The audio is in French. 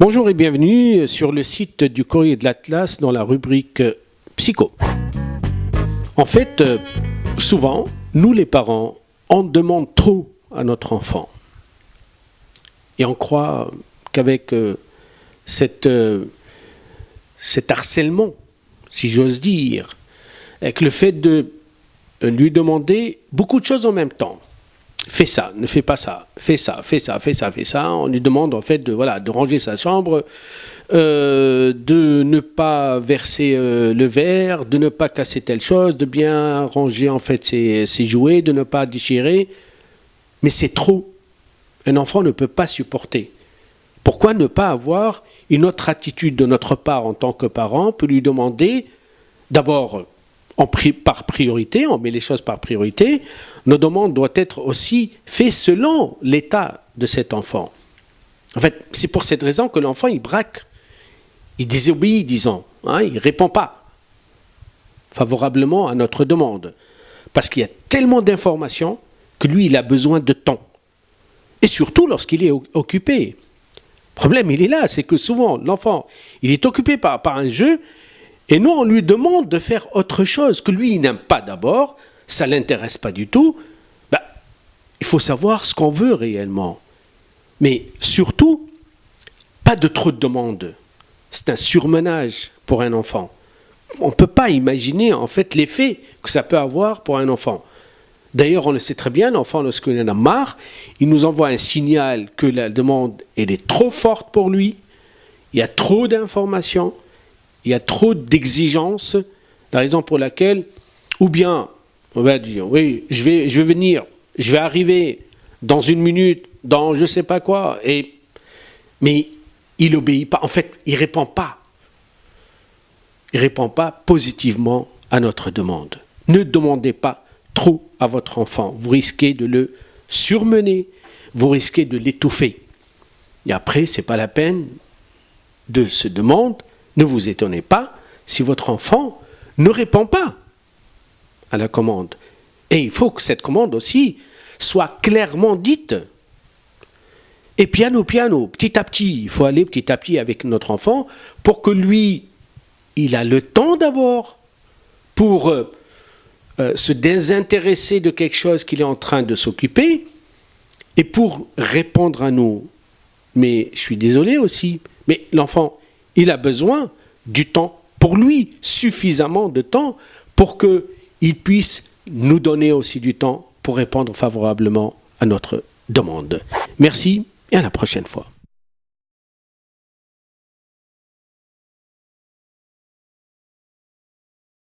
Bonjour et bienvenue sur le site du Courrier de l'Atlas dans la rubrique Psycho. En fait, souvent, nous les parents, on demande trop à notre enfant. Et on croit qu'avec cet harcèlement, si j'ose dire, avec le fait de lui demander beaucoup de choses en même temps. Fais ça, ne fais pas ça, fais ça, fais ça, fais ça, fais ça. On lui demande en fait de ranger sa chambre, de ne pas verser le verre, de ne pas casser telle chose, de bien ranger en fait ses jouets, de ne pas déchirer. Mais c'est trop. Un enfant ne peut pas supporter. Pourquoi ne pas avoir une autre attitude de notre part en tant que parent, peut lui demander d'abord par priorité, on met les choses par priorité, nos demandes doivent être aussi faites selon l'état de cet enfant. En fait, c'est pour cette raison que l'enfant, il braque, il désobéit, disons, il ne répond pas favorablement à notre demande. Parce qu'il y a tellement d'informations que lui, il a besoin de temps. Et surtout lorsqu'il est occupé. Le problème, il est là, c'est que souvent, l'enfant, il est occupé par un jeu, et nous, on lui demande de faire autre chose que lui, il n'aime pas d'abord, ça ne l'intéresse pas du tout. Il faut savoir ce qu'on veut réellement. Mais surtout, pas de trop de demandes. C'est un surmenage pour un enfant. On ne peut pas imaginer en fait l'effet que ça peut avoir pour un enfant. D'ailleurs, on le sait très bien, l'enfant, lorsqu'il en a marre, il nous envoie un signal que la demande elle est trop forte pour lui, il y a trop d'informations, il y a trop d'exigences, la raison pour laquelle, ou bien, on va dire, oui, je vais venir, je vais arriver dans une minute, dans je ne sais pas quoi, mais il n'obéit pas, en fait, il ne répond pas. Il ne répond pas positivement à notre demande. Ne demandez pas trop à votre enfant, vous risquez de le surmener, vous risquez de l'étouffer. Et après, ce n'est pas la peine de se demander. Ne vous étonnez pas si votre enfant ne répond pas à la commande. Et il faut que cette commande aussi soit clairement dite. Et piano, petit à petit, il faut aller petit à petit avec notre enfant pour que lui, il a le temps d'abord pour se désintéresser de quelque chose qu'il est en train de s'occuper et pour répondre à nous. Mais je suis désolé aussi, mais l'enfant, il a besoin du temps pour lui, suffisamment de temps pour qu'il puisse nous donner aussi du temps pour répondre favorablement à notre demande. Merci et à la prochaine fois.